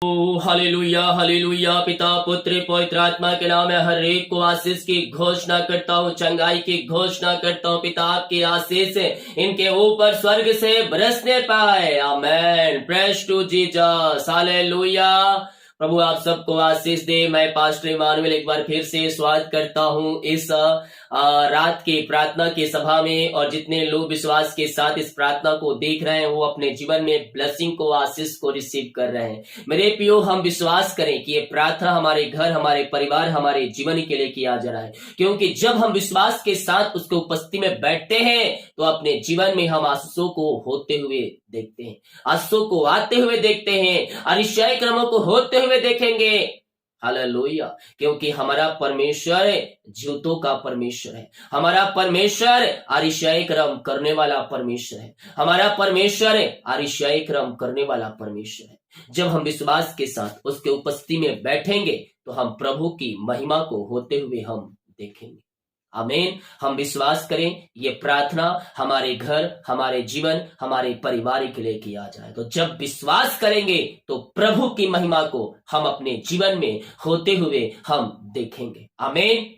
Hallelujah hallelujah. पिता पुत्र पवित्र आत्मा के नाम में हर एक को आशीष की घोषणा करता हूँ, चंगाई की घोषणा करता हूँ। पिता आपकी आशीष इनके ऊपर स्वर्ग से बरसने पाए। Amen. Praise to Jesus. Hallelujah. प्रभु आप सबको आशीष दे। मैं पास्टर इमानुएल एक बार फिर से स्वागत करता हूँ इस रात की प्रार्थना की सभा में। और जितने लोग विश्वास के साथ इस प्रार्थना को देख रहे हैं वो अपने जीवन में ब्लेसिंग को, आशीष को रिसीव कर रहे हैं। मेरे प्रियो, हम विश्वास करें कि ये प्रार्थना हमारे घर, हमारे परिवार, हमारे जीवन के लिए किया जा रहा है, क्योंकि जब हम विश्वास के साथ उसके उपस्थिति में बैठते हैं तो अपने जीवन में हम आशीषों को होते हुए देखते हैं, आशीषों को आते हुए देखते हैं, अरिशय क्रमों को होते हुए देखेंगे। हालेलुया। क्योंकि हमारा परमेश्वर जीवतों का परमेश्वर है, हमारा परमेश्वर अरिशय क्रम करने वाला परमेश्वर है, हमारा परमेश्वर अरिशय क्रम करने वाला परमेश्वर है। जब हम विश्वास के साथ उसके उपस्थिति में बैठेंगे तो हम प्रभु की महिमा को होते हुए हम देखेंगे। आमीन। हम विश्वास करें ये प्रार्थना हमारे घर, हमारे जीवन, हमारे परिवार के लिए किया जाए। तो जब विश्वास करेंगे तो प्रभु की महिमा को हम अपने जीवन में होते हुए हम देखेंगे। आमीन।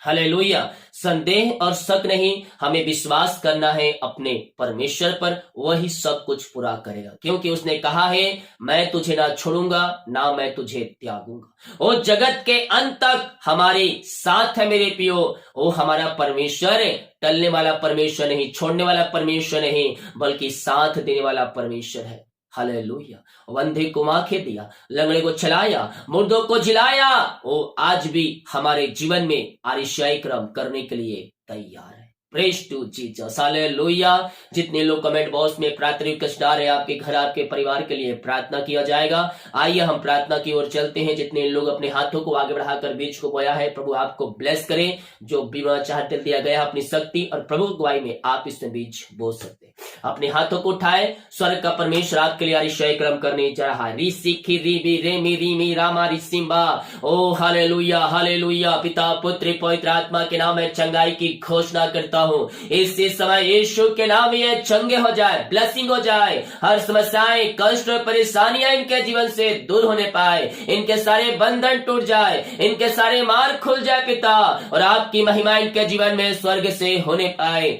हालेलुया। संदेह और शक नहीं, हमें विश्वास करना है अपने परमेश्वर पर, वही सब कुछ पूरा करेगा। क्योंकि उसने कहा है, मैं तुझे ना छोड़ूंगा ना मैं तुझे त्यागूंगा। वो जगत के अंत तक हमारे साथ है मेरे पियो। वो हमारा परमेश्वर है, टलने वाला परमेश्वर नहीं, छोड़ने वाला परमेश्वर नहीं, बल्कि साथ देने वाला परमेश्वर है। हालेलुया। अंधे को आंखें दिया, लंगड़े को चलाया, मुर्दों को जिलाया। वो आज भी हमारे जीवन में अरिशय क्रम करने के लिए तैयार है। Praise to Jesus. हालेलुया। जितने लोग कमेंट बॉक्स में प्रार्थना रिक्वेस्ट डाल रहे हैं, आपके घर, आपके परिवार के लिए प्रार्थना किया जाएगा। आइए हम प्रार्थना की ओर चलते हैं। जितने लोग अपने हाथों को आगे बढ़ाकर बीज को बोया है, प्रभु आपको ब्लेस करें। जो बीमा चाहते दिया गया अपनी शक्ति और प्रभु गवाही में आप इसमें बीज बो सकते हैं। अपने हाथों को उठाए। स्वर्ग का परमेश्वर आपके लिए अरिशय क्रम करने जा रहा है। ऋषि रीबी रेमी रीमी रामा ऋषिम्बा। ओ हालेलुया हालेलुया। पिता पुत्र पवित्र आत्मा के नाम में चंगाई की घोषणा करता हूँ। इसी समय यीशु के नाम में ये चंगे हो जाए, ब्लेसिंग हो जाए। हर समस्याएं, कष्ट और परेशानियां इनके जीवन से दूर होने पाए। इनके सारे बंधन टूट जाए, इनके सारे मार्ग खुल जाए पिता, और आपकी महिमा इनके जीवन में स्वर्ग से होने पाए।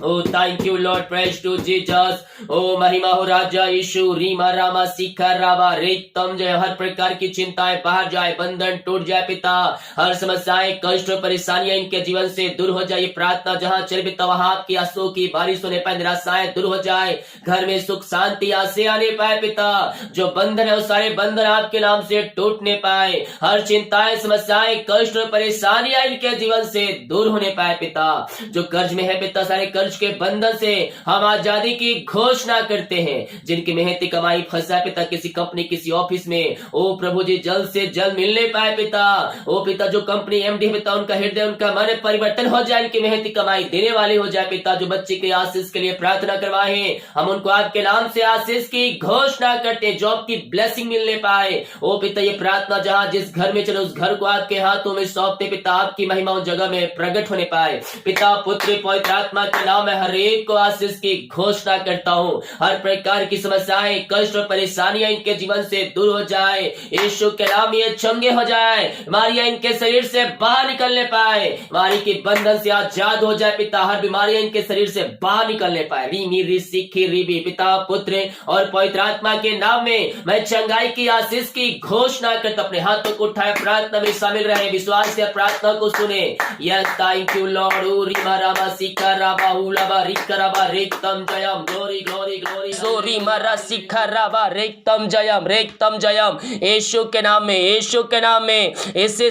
Oh, thank you, Lord. Praise to Jesus. Oh, महिमा हो राजा यीशु। रीमा रामा सीखा रावा रेतम जय। हर प्रकार की चिंताएं बाहर जाए, बंधन टूट जाए पिता। हर समस्याएं, कष्ट और परेशानियां इनके जीवन से दूर हो जाए। प्रार्थना जहां चल पिता वहां आपकी आंसुओं की बारिश होने पाए, निराशाएं दूर हो जाए, घर में सुख शांति आसे आने पाए पिता। जो बंधन है वो सारे बंधन आपके नाम से टूटने पाए। हर चिंताएं, समस्याएं, कष्ट और परेशानियां इनके जीवन से दूर होने पाए पिता। जो कर्ज में है पिता, सारे कर्ज के बंधन से हम आजादी की घोषणा करते हैं। जिनकी मेहनती कमाई फंसा पिता किसी कंपनी, किसी ऑफिस में, ओ प्रभु जी जल्द से जल्द मिलने पाए पिता। ओ पिता जो कंपनी एमडी पिता, उनका हृदय, उनका मन परिवर्तन हो जाए, इनकी मेहनती कमाई देने वाली हो जाए पिता। जो बच्चे के आशीष के लिए प्रार्थना करवाए हैं, हम उनको आपके नाम से आशीष की घोषणा करते, जॉब की ब्लेसिंग मिलने पाए। ओ पिता ये प्रार्थना जहां जिस घर में चले उस घर को आपके हाथों में सौंपते पिता। आपकी महिमा उस जगह में प्रकट होने पाए पिता। पुत्र पवित्र आत्मा के नाम मैं हर एक को आशीष की घोषणा करता हूँ। हर प्रकार की समस्याएं, कष्ट और परेशानियां इनके जीवन से दूर हो जाए। यीशु के नाम ये चंगे हो जाए। बीमारियां इनके शरीर से बाहर निकलने पाए। बीमारी के बंधन से आजाद हो जाए पिता। हर बीमारियां इनके शरीर से बाहर निकलने पाए। रीमी ऋषि रीबी पिता पुत्र और पवित्र आत्मा के नाम में मैं चंगाई की आशीष की घोषणा करता। अपने हाथों को उठाए, प्रार्थना में शामिल रहे, विश्वास से प्रार्थना को सुने। Yes thank you Lord. रीमा रामा सीखा राबा उलाबा रिकराबा रेक्तम जयम। Glory glory glory. सोरी मरा सीखा राबा रेक्तम जयम, रेक्तम जयम। यीशु के नाम में, यीशु के नाम में ऐसे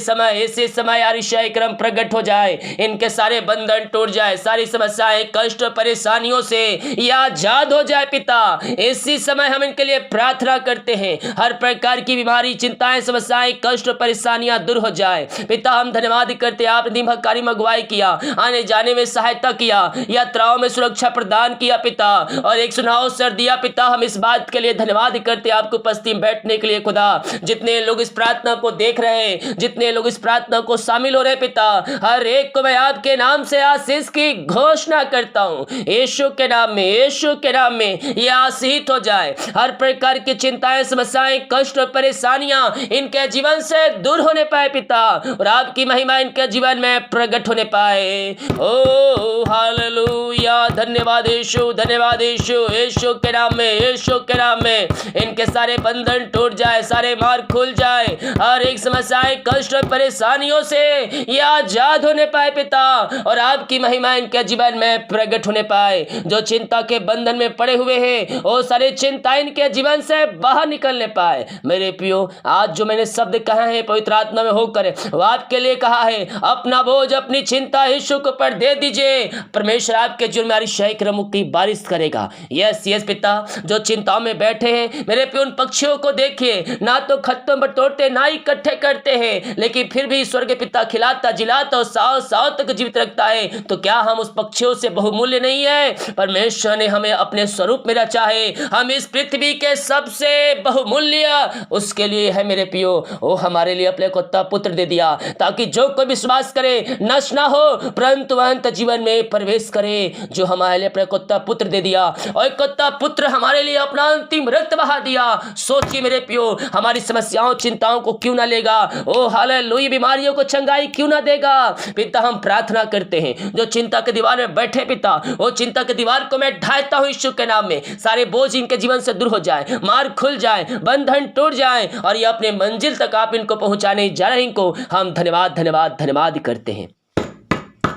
समय अरिशय क्रम प्रकट हो जाए। इनके सारे बंधन टूट जाए, सारी समस्याएं, कष्ट और परेशानियों से ये आजाद हो जाए पिता। इसी समय हम इनके लिए प्रार्थना करते हैं। हर प्रकार की बीमारी, चिंताएं, समस्याएं, कष्ट और परेशानियां दूर हो जाए पिता। हम धन्यवाद करते हैं, आपने दिमाग अगुवाई किया, आने जाने में सहायता किया। या यात्राओं में सुरक्षा प्रदान किया पिता, और एक सुनाओ सर दिया पिता। हम इस बात के लिए धन्यवाद करते हैं आपको उपस्थित बैठने के लिए खुदा। जितने लोग इस प्रार्थना को देख रहे हैं, जितने लोग इस प्रार्थना को शामिल हो रहे पिता, हर एक को मैं आपके नाम से आशीष की घोषणा करता हूँ। यीशु के नाम में, यीशु के नाम में ये आशीष हो जाए। हर प्रकार की चिंताएं, समस्याएं, कष्ट और परेशानियां इनके जीवन से दूर होने पाए पिता, और आपकी महिमा इनके जीवन में प्रकट होने पाए। ओ हालेलुया, धन्यवाद यीशु, धन्यवाद यीशु। यीशु के नाम में, यीशु के नाम में इनके सारे बंधन टूट जाए, सारे मार्ग खुल जाए, हर एक समस्याएं, कष्ट और परेशानियों से ये आजाद होने पाए पिता, और आपकी महिमा इनके जीवन में प्रकट होने पाए। जो चिंता के बंधन में पड़े हुए हैं वो सारे चिंता इनके जीवन से बाहर निकलने पाए। मेरे प्रियो, आज जो मैंने शब्द कहा है पवित्र आत्मा में होकर वो आपके लिए कहा है। अपना बोझ, अपनी चिंता यीशु के ऊपर दे दीजिए, परमेश्वर आपके जीवन में आशीष की बारिश करेगा। यस यस पिता, जो चिंताओं में बैठे हैं मेरे प्रियो, उन पक्षियों को देखिए, ना तो खत्तों पर तोड़ते ना इकट्ठे करते हैं, लेकिन फिर भी स्वर्ग पिता खिलाता, जिलाता और साल साल तक जीवित रखता है। तो क्या हम उस पक्षियों से बहुमूल्य नहीं है? परमेश्वर ने हमें अपने स्वरूप में रचा है, हम इस पृथ्वी के सबसे बहुमूल्य उसके लिए है मेरे पियो। वो हमारे लिए अपने कुत्ता पुत्र दे दिया, ताकि जो कोई विश्वास करे नष्ट ना हो, परंतु अनंत जीवन में प्रवेश करे। जो हमारे लिए अपने कुत्ता पुत्र दे दिया, और कुत्ता पुत्र हमारे लिए अपना अंतिम रक्त बहा दिया। सोचिए मेरे पियो, हमारी समस्याओं, चिंताओं को क्यों ना लेगा? ओ हालेलुया, बीमारियों को चंगाई क्यों ना देगा? पिता, हम प्रार्थना करते हैं, जो चिंता के दीवार में बैठे पिता, वो चिंता के दीवार को मैं ढाता हूं यीशु के नाम में। सारे बोझ इनके जीवन से दूर हो जाए, मार्ग खुल जाए, बंधन टूट जाए, और ये अपने मंजिल तक आप इनको पहुंचाने जा रहे हैं। इनको हम धन्यवाद धन्यवाद धन्यवाद करते हैं।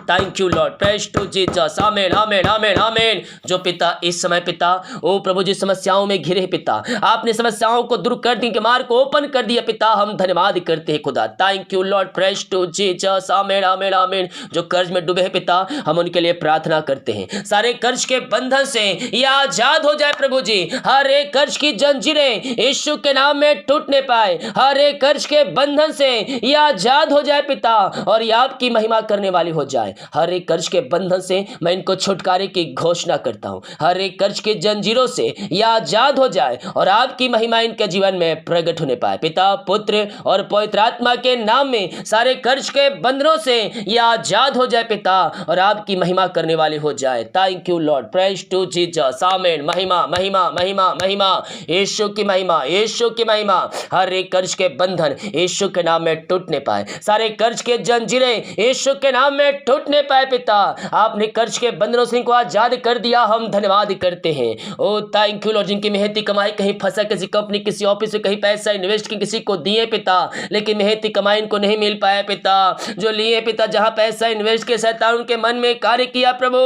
Thank you Lord, praise to Jesus, amen amen amen amen. जो पिता इस समय पिता ओ प्रभु जी समस्याओं में घिरे पिता, आपने समस्याओं को दूर कर दी, के मार्ग को ओपन कर दिया पिता, हम धन्यवाद करते हैं खुदा। Thank you Lord, praise to Jesus, amen amen amen. जो कर्ज में डूबे हैं पिता, हम उनके लिए प्रार्थना करते हैं, सारे कर्ज के बंधन से ये आजाद हो जाए प्रभु जी। हर एक कर्ज की जंजीरें यीशु के नाम में टूटने पाए, हर एक कर्ज के बंधन से ये आजाद हो जाए पिता, और ये आपकी महिमा करने वाली हो जाए। हर एक कर्ज के बंधन से मैं इनको छुटकारे की घोषणा करता हूं, हर एक कर्ज की जंजीरों से यह आजाद हो जाए, और आपकी महिमा इनके जीवन में प्रकट होने पाए। पिता, पुत्र और पवित्र आत्मा के नाम में सारे कर्ज के बंधनों से यह आजाद हो जाए पिता, और आपकी महिमा करने वाली हो जाए। Thank you Lord, praise to Jesus, amen. महिमा महिमा महिमा महिमा, यीशु की महिमा, यीशु की महिमा। हर एक कर्ज के बंधन यीशु के नाम में टूटने पाए, सारे कर्ज के जंजीरें यीशु के नाम में टूटने पाए पिता। आपने कर्ज के बंधनों से इनको आजाद कर दिया, हम धन्यवाद करते हैं। ओ थैंक यू लॉर्ड, जिनकी मेहनती कमाई कहीं फंसा, किसी कंपनी, किसी ऑफिस में कहीं पैसा इन्वेस्ट की किसी को दिए पिता, लेकिन मेहनती कमाई इनको नहीं मिल पाया पिता। जो लिए पिता, जहां पैसा इन्वेस्ट के शैतान उनके मन में कार्य किया, प्रभु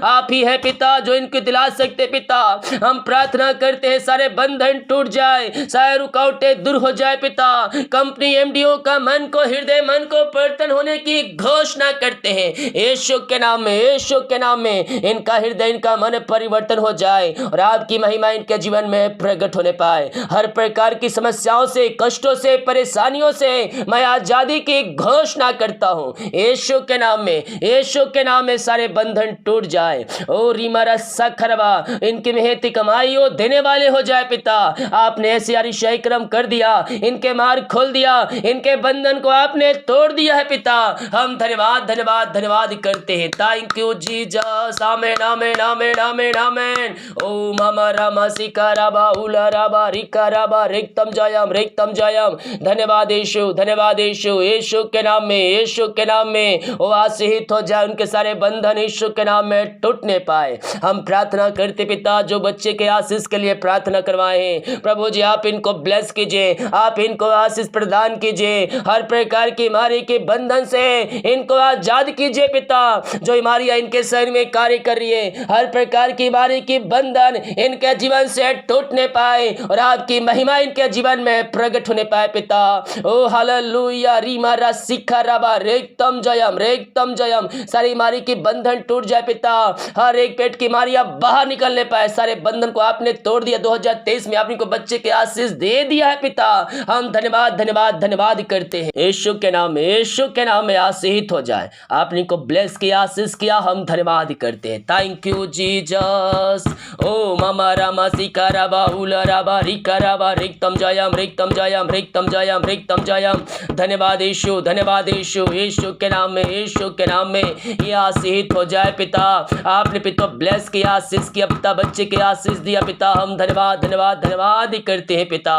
आप ही है पिता जो इनको दिला सकते पिता। हम प्रार्थना करते हैं सारे बंधन टूट जाए, सारे रुकावटें दूर हो जाए पिता। कंपनी एमडीओ का मन को, हृदय मन को परिवर्तन होने की घोषणा करते हैं यीशु के नाम में, यीशु के नाम में। इनका हृदय, इनका मन परिवर्तन हो जाए, और आपकी महिमा इनके जीवन में प्रकट होने पाए। हर प्रकार की समस्याओं से, कष्टों से, परेशानियों से मैं आजादी की घोषणा करता हूं यीशु के नाम में, यीशु के नाम में। सारे बंधन टूट जाए। ओ रीमारा सखरवा, इनकी मेहनती कमाई हो देने वाले हो जाए पिता। आपने ऐसे आशीष क्रम कर दिया, इनके मार्ग खोल दिया, इनके बंधन को आपने तोड़ दिया है पिता। हम धन्यवाद धन्यवाद धन्यवाद करते हैं। Thank you Jesus, amen amen amen amen आमेन। ओ मामा रामा सिका राबा उला राबा रिका राबा रिक्तम जयम। धन्यवाद यीशु, धन्यवाद यीशु। यीशु के नाम में, यीशु के नाम में वो आशीषित हो जाए, उनके सारे बंधन यीशु के नाम में टूटने पाए। हम प्रार्थना करते पिता, जो बच्चे के आशीष के लिए प्रार्थना करवाए हैं प्रभु जी, आप इनको ब्लेस कीजिए, आप इनको आशीष प्रदान कीजिए। हर प्रकार की बीमारी के बंधन से इनको आजाद कीजिए पिता। जो बीमारियां इनके शरीर में कार्य कर रही है, हर प्रकार की बीमारी की बंधन इनके जीवन से टूटने पाए, और आपकी महिमा इनके जीवन में प्रकट होने पाए पिता। ओ हालेलुया, रीमा रा सिखा राबा रेक्तम जयम। सारी बीमारी की बंधन टूट जाए पिता। हर एक पेट की बीमारियां बाहर निकलने पाए, सारे बंधन को आपने तोड़ दिया। 2023 में आपने को बच्चे के आशीष दे दिया है पिता। हम धन्यवाद धन्यवाद धन्यवाद करते हैं। यीशु के नाम में, यीशु के नाम में आशीषित हो जाए। आपने इनको ब्लेस किया, आशीष किया, हम धन्यवाद करते हैं। Thank you Jesus. ओ ममा रामा सिका राबा उला राबा रिका राबा रिक्तम जयम रिक्तम जयम रिक्तम जयम रिक्तम जयम। धन्यवाद यीशु, धन्यवाद यीशु, यीशु के नाम में, यीशु के नाम में ये आशीष हो जाए पिता। आपने पिता ब्लेस किया, आशीष किया पिता, बच्चे के आशीष दिया पिता। हम धन्यवाद धन्यवाद धन्यवाद ही करते हैं पिता।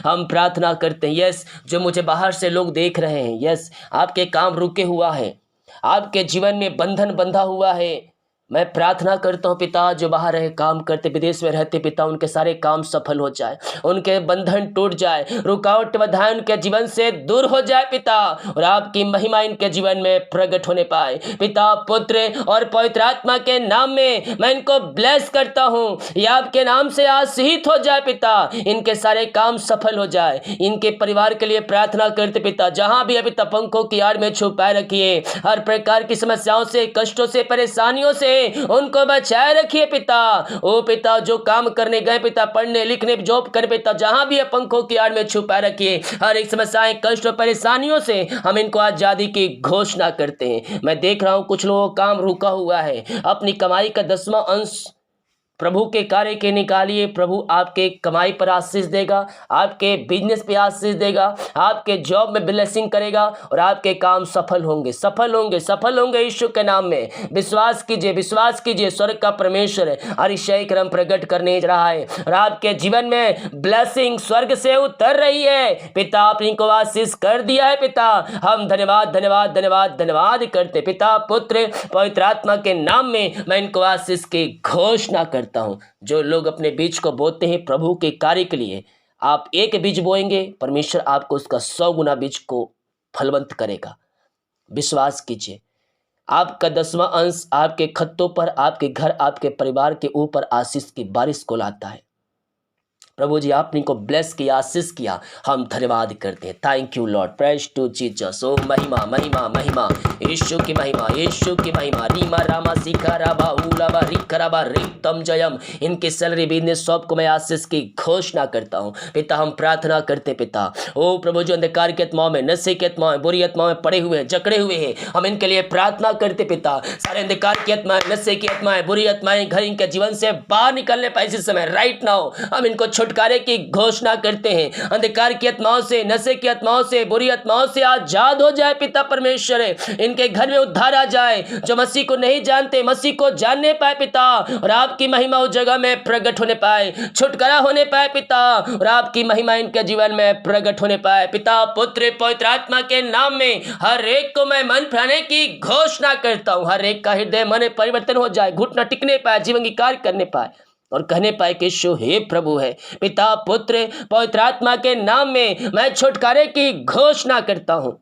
हम प्रार्थना करते हैं यस, जो मुझे बाहर से लोग देख रहे हैं यस, आपके काम रुके हुआ है, आपके जीवन में बंधन बंधा हुआ है। मैं प्रार्थना करता हूँ पिता, जो बाहर रहे काम करते, विदेश में रहते पिता, उनके सारे काम सफल हो जाए, उनके बंधन टूट जाए, रुकावट बाधाएं उनके जीवन से दूर हो जाए पिता, और आपकी महिमा इनके जीवन में प्रकट होने पाए पिता। पुत्र और पवित्र आत्मा के नाम में मैं इनको ब्लेस करता हूँ, ये आपके नाम से आशीषित हो जाए पिता, इनके सारे काम सफल हो जाए। इनके परिवार के लिए प्रार्थना करते पिता, जहाँ भी है पिता पंखों की आड़ में छुपाए रखिए, हर प्रकार की समस्याओं से, कष्टों से, परेशानियों से उनको बचाए रखिए पिता। ओ पिता, जो काम करने गए पिता, पढ़ने लिखने जॉब कर पिता, जहां भी है पंखों की आड़ में छुपाए रखिए, हर एक समस्याएं, कष्ट और परेशानियों से हम इनको आजादी की घोषणा करते हैं। मैं देख रहा हूं कुछ लोगों का काम रुका हुआ है, अपनी कमाई का 10वां अंश प्रभु के कार्य के निकालिए। प्रभु आपके कमाई पर आशीष देगा, आपके बिजनेस पे आशीष देगा, आपके जॉब में ब्लेसिंग करेगा, और आपके काम सफल होंगे, सफल होंगे, सफल होंगे यीशु के नाम में। विश्वास कीजिए, विश्वास कीजिए, स्वर्ग का परमेश्वर अतिशय क्रम प्रकट करने रहा है, और आपके जीवन में ब्लेसिंग स्वर्ग से उतर रही है पिता। आपने को आशीष कर दिया है पिता। हम धन्यवाद धन्यवाद धन्यवाद धन्यवाद करते पिता, पुत्र पवित्र आत्मा के नाम में मैं इनको आशीष की घोषणा करता हूं। जो लोग अपने बीज को बोते हैं प्रभु के कार्य के लिए, आप एक बीज बोएंगे, परमेश्वर आपको उसका 100 गुना बीज को फलवंत करेगा। विश्वास कीजिए, आपका 10वां अंश आपके खत्तों पर, आपके घर, आपके परिवार के ऊपर आशीष की बारिश को लाता है। प्रभु जी आपने को ब्लेस किया, आशीष किया, हम धन्यवाद करते हैं। Thank you Lord, praise to Jesus. ओ महिमा महिमा महिमा, यीशु की महिमा, यीशु की महिमा। रीमा रामा सिका राबा उलाबा रिकराबा रिक्तम जयम। इनके सैलरी बिजनेस सब को मैं आशीष की घोषणा करता हूँ पिता। हम प्रार्थना करते पिता, ओ प्रभु जो अंधकार की आत्माओं में, नशे की आत्माओं, बुरी आत्माओं में पड़े हुए हैं, जकड़े हुए हैं, हम इनके लिए प्रार्थना करते पिता। सारे अंधकार की आत्माएं, नशे की आत्माएं, बुरी आत्माएं घर इनके जीवन से बाहर निकलने पाए इसी समय, राइट नाउ हम इनको छुटकारे की घोषणा करते हैं। अंधकार की आत्माओं से, नशे की आत्माओं से, बुरी आत्माओं से आजाद हो जाए पिता परमेश्वर। इनके घर में उद्धार आ जाए, जो मसीह को नहीं जानते मसीह को जानने पाए पिता, और आपकी महिमा उस जगह में प्रकट होने पाए, छुटकारा होने पाए पिता, और आपकी महिमा इनके जीवन में प्रकट होने पाए पिता। पुत्र पवित्र आत्मा के नाम में हर एक को मैं मन फिराने की घोषणा करता हूं। हर एक का हृदय मन परिवर्तन हो जाए, घुटना टिकने पाए, जीवन की कार्य करने पाए, और कहने पाए कि यीशु हे प्रभु है। पिता पुत्र पवित्र आत्मा के नाम में मैं छुटकारे की घोषणा करता हूं।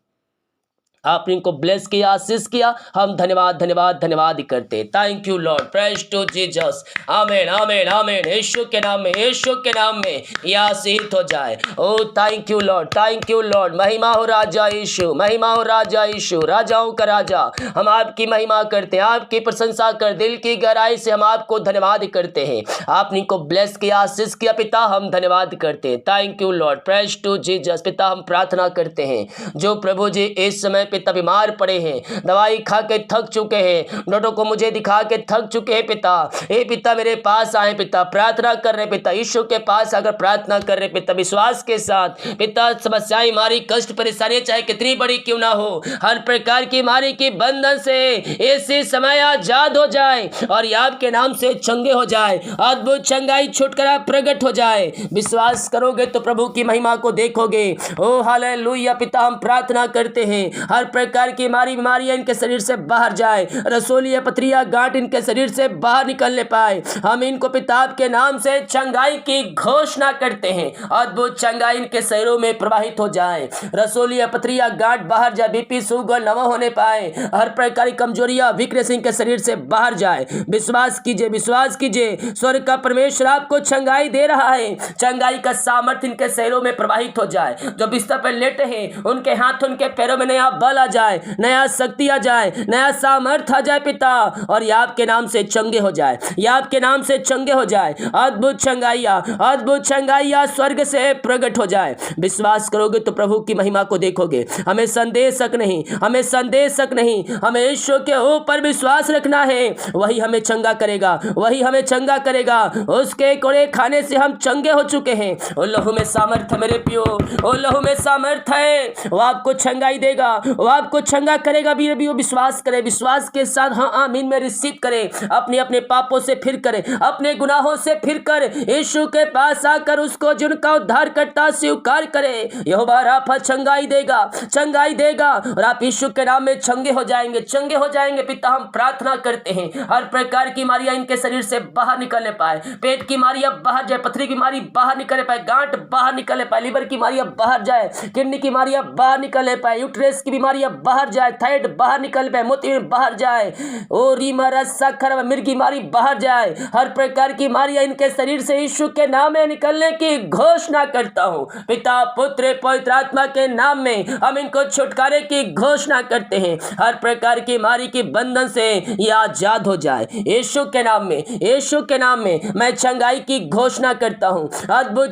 आपने इनको ब्लेस किया, आशीष किया, हम धन्यवाद धन्यवाद धन्यवाद करते। Thank you Lord, praise to Jesus. आमीन आमीन आमीन। यीशु के नाम में, यीशु के नाम में यह आशीष हो जाए। ओ thank you Lord, thank you Lord. महिमा हो राजा यीशु, महिमा हो राजा यीशु, राजाओं का राजा। हम आपकी महिमा करते हैं, आपकी प्रशंसा कर, दिल की गहराई से हम आपको धन्यवाद करते हैं। आपने इनको ब्लेस किया, आशीष किया पिता, हम धन्यवाद करते हैं। Thank you Lord, praise to Jesus. पिता हम प्रार्थना करते हैं, जो प्रभु जी इस समय पिता बीमार पड़े हैं, दवाई खा के थक चुके हैं, डॉक्टर को मुझे दिखा के थक चुके हैं पिता, हे पिता मेरे पास आए पिता, प्रार्थना कर रहे पिता, यीशु के पास आकर प्रार्थना कर रहे पिता, विश्वास के साथ पिता। समस्याएं, मारी, कष्ट, परेशानियां चाहे कितनी बड़ी क्यों ना हो, हर प्रकार की मारी की बंधन से इसी समय आजाद हो जाए, और ये आपके नाम से चंगे हो जाए, अद्भुत चंगाई छुटकारा प्रकट हो जाए। विश्वास करोगे तो प्रभु की महिमा को देखोगे। ओ हालेलुया पिता, हम प्रार्थना करते हैं, हर प्रकार की मारी बीमारियां इनके शरीर से बाहर जाए, रसोलिया पथरिया गांठ इनके शरीर से बाहर निकलने पाए। हम इनको पिता आपके नाम से चंगाई की घोषणा करते हैं, अद्भुत चंगाई इनके शरीरों में प्रवाहित हो जाए, रसोलिया पथरिया गांठ बाहर जाए, बीपी शुगर नवा होने पाए, हर प्रकार की कमजोरियां वीकनेस इनके शरीर से बाहर जाए। विश्वास कीजिए, विश्वास कीजिए, स्वर्ग का परमेश्वर आपको चंगाई दे रहा है। चंगाई का सामर्थ्य इनके शरीरों में प्रवाहित हो जाए। जो बिस्तर पर लेटे हैं उनके हाथ उनके पैरों में नया बल आ जाए, नया शक्ति आ जाए, नया सामर्थ आ जाए पिता, और ये आपके नाम से चंगे हो जाए, ये आपके नाम से चंगे हो जाए। अद्भुत चंगाइया स्वर्ग से प्रकट हो जाए। विश्वास करोगे तो प्रभु की महिमा को देखोगे। हमें संदेशक नहीं, हमें यीशु के ऊपर विश्वास रखना है। वही हमें चंगा करेगा, उसके कोड़े खाने से हम चंगे हो चुके हैं। ओ लहू में सामर्थ है मेरे पियो, ओ लहू में सामर्थ है, वो आपको चंगाई देगा, वो आपको चंगा करेगा। भी विश्वास करें, विश्वास के साथ हाँ आमीन में रिसीव करें। अपने अपने पापों से फिर करें, अपने गुनाहों से फिर कर यीशु के पास आकर उसको जिनका उद्धार करता स्वीकार करें। यहोवा राफा चंगाई देगा और आप यीशु के नाम में चंगे हो जाएंगे। पिता हम प्रार्थना करते हैं हर प्रकार की बीमारियां इनके शरीर से बाहर निकलने पाए, पेट की बीमारियां बाहर जाए, पथरी की बीमारी बाहर निकलने पाए, गांठ बाहर निकलने पाए, लिवर की बीमारियां बाहर जाए, किडनी की बीमारियां बाहर निकलने पाए, यूट्रस की बीमारियां बाहर जाए, थायराइड बाहर निकल पाए, मोती बाहर जाए, ओ रीमरा सखर मिर्गी बीमारी बाहर जाए। हर प्रकार की बीमारियां इनके शरीर से यीशु के नाम में निकलने की घोषणा करता हूं। पिता पुत्र पवित्र आत्मा के नाम में हम इनको छुटकारे की घोषणा करते हैं। हर प्रकार की बीमारी के बंधन से ये आजाद हो जाए यीशु के नाम में मैं चंगाई की घोषणा करता हूं। अद्भुत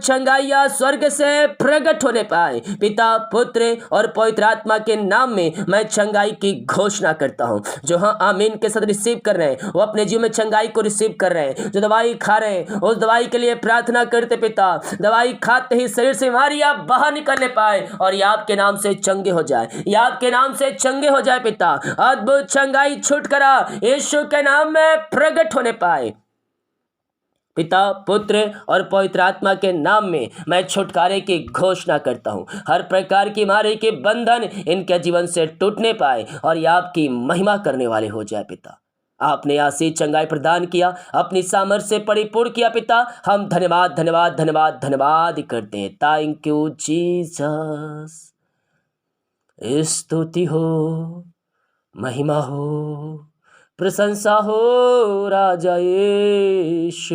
चंगाइया स्वर्ग से प्रकट होने पाए। पिता पुत्र और पवित्र आत्मा के नाम में मैं चंगाई की घोषणा करता हूं। जो हाँ आमीन के साथ रिसीव कर रहे हैं वो अपने जीवन में चंगाई को रिसीव कर रहे हैं। जो दवाई खा रहे हैं उस दवाई के लिए प्रार्थना करते पिता, दवाई खाते ही शरीर से बीमारियां बाहर निकलने पाए और ये आपके नाम से चंगे हो जाए, पिता। अद्भुत चंगाई छुटकारा यीशु के नाम में प्रकट होने पाए। पिता पुत्र और पवित्र आत्मा के नाम में मैं छुटकारे की घोषणा करता हूँ। हर प्रकार की बीमारी के बंधन इनके जीवन से टूटने पाए और ये आपकी महिमा करने वाले हो जाए। पिता आपने आशीष चंगाई प्रदान किया, अपनी सामर्थ्य से परिपूर्ण किया। पिता हम धन्यवाद करते हैं। Thank you Jesus. स्तुति हो, महिमा हो, प्रशंसा हो राजा यीशु।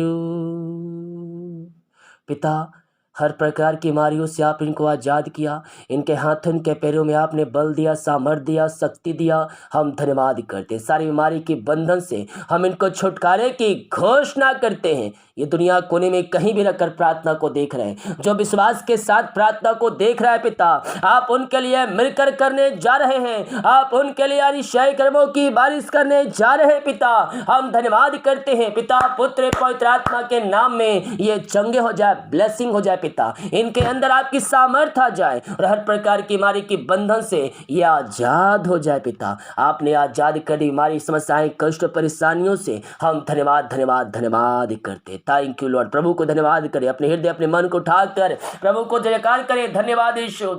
पिता हर प्रकार की बीमारियों से आप इनको आज़ाद किया, इनके हाथों इनके पैरों में आपने बल दिया, सामर्थ्य दिया, शक्ति दिया। हम धन्यवाद करते हैं। सारी बीमारी के बंधन से हम इनको छुटकारे की घोषणा करते हैं। ये दुनिया कोने में कहीं भी रखकर प्रार्थना को देख रहे हैं, जो विश्वास के साथ प्रार्थना को देख रहा है पिता, आप उनके लिए मिलकर करने जा रहे हैं। आप उनके लिए अतिशय कर्मों की बारिश करने जा रहे हैं। पिता हम धन्यवाद करते हैं। पिता पुत्र पवित्र आत्मा के नाम में ये चंगे हो जाए, ब्लेसिंग हो जाए। पिता इनके अंदर आपकी सामर्थ आ जाए और हर प्रकार की बीमारी के बंधन से ये आजाद हो जाए। पिता आपने आजाद कर दी हमारी समस्याएं, कष्ट, परेशानियों से। हम धन्यवाद करते। Thank you Lord. प्रभु को धन्यवाद करें, अपने हृदय अपने मन को उठाकर प्रभु को जयकार करें। धन्यवाद यीशु,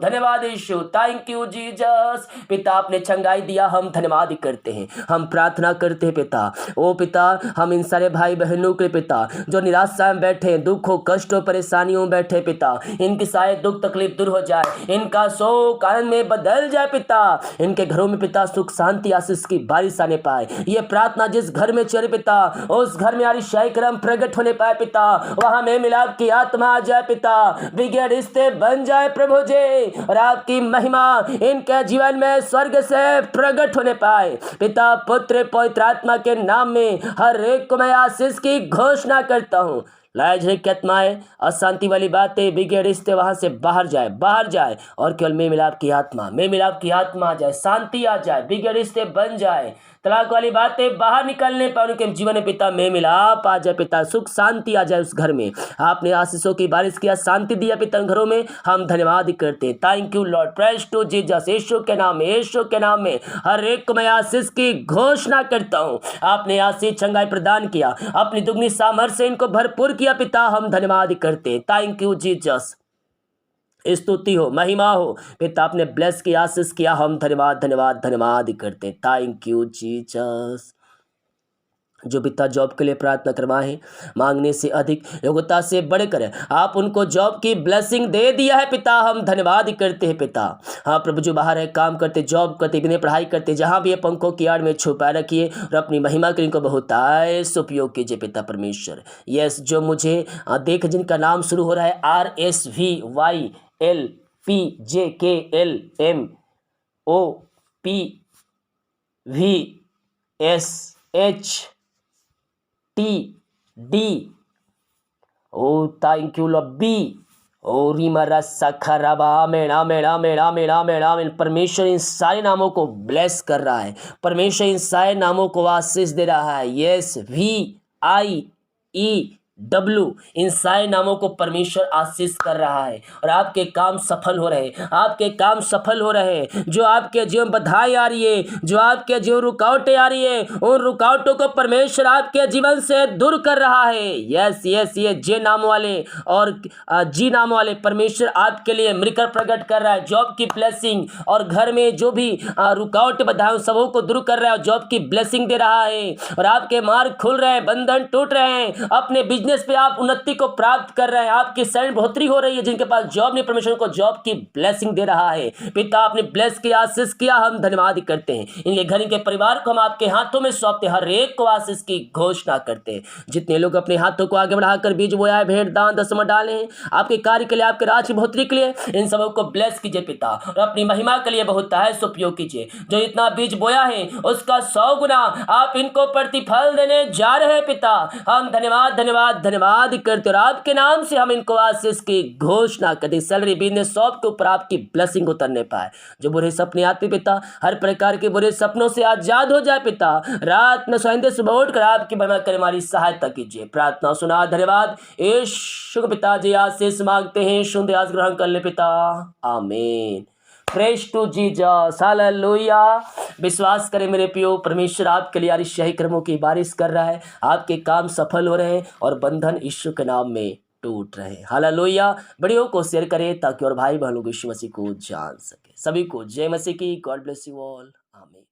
थैंक यू जीसस। पिता आपने चंगाई दिया, हम धन्यवाद करते हैं। हम प्रार्थना करते हैं पिता, ओ पिता हम इन सारे भाई बहनों के पिता जो निराशा में बैठे, दुखों कष्टों परेशानियों में बैठे पिता, इनकी सारे दुख तकलीफ दूर हो जाए, इनका शोक आनंद में बदल जाए। पिता इनके घरों में पिता सुख शांति आशीष की बारिश आने पाए। ये प्रार्थना जिस घर में चले पिता, उस घर में अतिशय कर्म प्रकट होने पाए। पिता वहां में मिलाप की आत्मा आ जाए। पिता बिगड़े रिश्ते बन जाए प्रभु जी, और आपकी महिमा इनके जीवन में स्वर्ग से प्रकट होने पाए। पिता पुत्र पवित्र आत्मा के नाम में हर एक को मैं आशीष की घोषणा करता हूँ। लाजर की आत्माएं, अशांति वाली बातें, बिगड़े रिश्ते वहां से बाहर जाए और केवल में मिलाप की आत्मा आ जाए, शांति आ जाए, बिगड़े रिश्ते बन जाए, तलाक वाली बातें बाहर निकलने पर उनके जीवन में पिता में मिलाप आ जाए। पिता सुख शांति आ जाए उस घर में। आपने आशीषों की बारिश किया, शांति दिया पिता घरों में। हम धन्यवाद करते हैं। Thank you Lord. Praise to Jesus. Yeshu के नाम में हर एक को मैं आशीष की घोषणा करता हूँ। आपने आशीष चंगाई प्रदान किया, अपनी दुगनी सामर्थ्य से इनको भरपूर किया। पिता हम धन्यवाद करते हैं। Thank you Jesus. स्तुति हो, महिमा हो। पिता आपने ब्लेस की आशीष किया, हम धन्यवाद करते। Thank you Jesus. जो पिता जॉब के लिए प्रार्थना करवाए, मांगने से अधिक योग्यता से बढ़कर आप उनको जॉब की ब्लेसिंग दे दिया है। पिता हम धन्यवाद करते हैं। पिता हाँ प्रभु जो बाहर है, काम करते, जॉब करते, बिना पढ़ाई करते, जहाँ भी ये पंखों की आड़ में छुपाए रखिए और अपनी महिमा के इनको बहुत आयस उपयोग कीजिए। पिता परमेश्वर यस जो मुझे देख जिनका नाम शुरू हो रहा है RSVYLPJKLM OPVSHTD. Oh, thank you, Lord. B. O रीमरा सखराबा, amen amen amen amen amen आमेन। परमेश्वर इन सारे नामों को ब्लेस कर रहा है, परमेश्वर इन सारे नामों को आशीष दे रहा है। यस, VIEW, इन सारे नामों को परमेश्वर आशीष कर रहा है और आपके काम सफल हो रहे, आपके काम सफल हो रहे। जो आपके जीवन बधाई आ रही है, जो आपके जीवन रुकावटें आ रही है, उन रुकावटों को परमेश्वर आपके जीवन से दूर कर रहा है। यस यस, ये जे नाम वाले और जी नाम वाले परमेश्वर आपके लिए मिरेकल प्रकट कर रहा है। जॉब की ब्लेसिंग और घर में जो भी रुकावट बधाई सबों को दूर कर रहा है, जॉब की ब्लेसिंग दे रहा है और आपके मार्ग खुल रहे हैं, बंधन टूट रहे हैं, अपने बिजनेस पे आप उन्नति को प्राप्त कर रहे हैं, आपकी सैलरी बढ़ोतरी हो रही है। जिनके पास जॉब नहीं, परमेश्वर को जॉब की ब्लेसिंग दे रहा है। पिता आपने ब्लेस किया, आशीष किया, हम धन्यवाद करते हैं। इनके घर के परिवार को हम आपके हाथों में सौंपते, हर एक को आशीष की घोषणा करते हैं। जितने लोग अपने हाथों को आगे बढ़ाकर बीज बोया है, भेंट दान दसवां डाले हैं आपके कार्य के लिए, आपके राज्य की बढ़ोतरी के लिए, इन सबों को ब्लेस कीजिए पिता और अपनी महिमा के लिए बहुत है सो उपयोग कीजिए। जो इतना बीज बोया है उसका 100 गुना आप इनको प्रतिफल देने जा रहे हैं पिता। हम धन्यवाद धन्यवाद धन्यवाद करते और आपके नाम से हम इनको आशीष की घोषणा करते। सैलरी बिजनेस सब के ऊपर आपकी ब्लेसिंग उतरने पाए। जो बुरे सपने आते पिता, हर प्रकार के बुरे सपनों से आजाद हो जाए पिता। रात में सोएंदे सुबह उठकर आपकी महिमा कर हमारी सहायता कीजिए। प्रार्थना सुना, धन्यवाद यीशु पिताजी आशीष मांगते हैं, शुद्ध आशीष ग्रहण कर ले पिता, आमीन। Praise to Jesus, hallelujah. विश्वास करें मेरे प्रियो, परमेश्वर आपके लिए यारी कर्मों की बारिश कर रहा है। आपके काम सफल हो रहे हैं और बंधन यीशु के नाम में टूट रहे हैं। हालेलुया। वीडियो को शेयर करें ताकि और भाई बहनों को यीशु मसीह को जान सके। सभी को जय मसीह की। गॉड ब्लेस यू ऑल, आमीन।